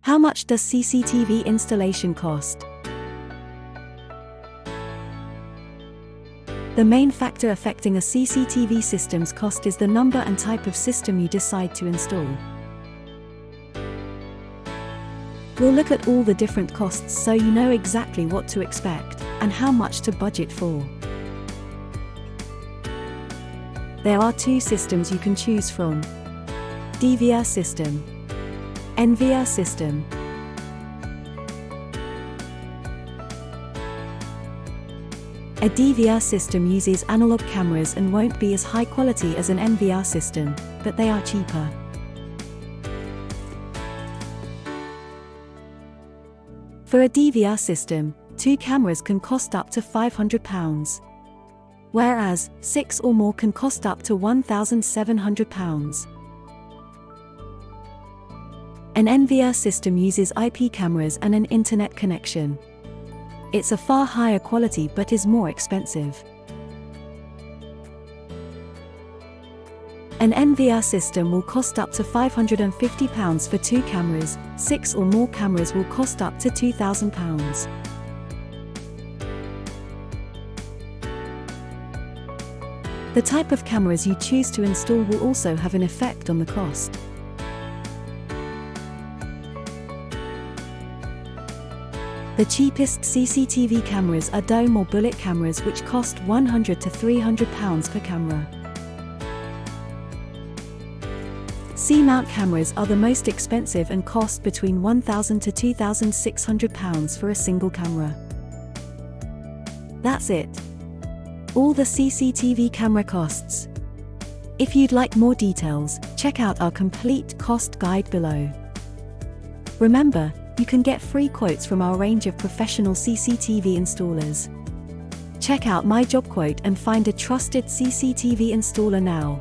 How much does CCTV installation cost? The main factor affecting a CCTV system's cost is the number and type of system you decide to install. We'll look at all the different costs so you know exactly what to expect and how much to budget for. There are two systems you can choose from: DVR system, NVR system. A DVR system uses analog cameras and won't be as high quality as an NVR system, but they are cheaper. For a DVR system, 2 cameras can cost up to £500, whereas 6 or more can cost up to £1,700. An NVR system uses IP cameras and an internet connection. It's a far higher quality but is more expensive. An NVR system will cost up to £550 for 2 cameras, 6 or more cameras will cost up to £2,000. The type of cameras you choose to install will also have an effect on the cost. The cheapest CCTV cameras are dome or bullet cameras, which cost £100 to £300 per camera. C-mount cameras are the most expensive and cost between £1,000 to £2,600 for a single camera. That's it. All the CCTV camera costs. If you'd like more details, check out our complete cost guide below. Remember, you can get free quotes from our range of professional CCTV installers. Check out MyJobQuote and find a trusted CCTV installer now.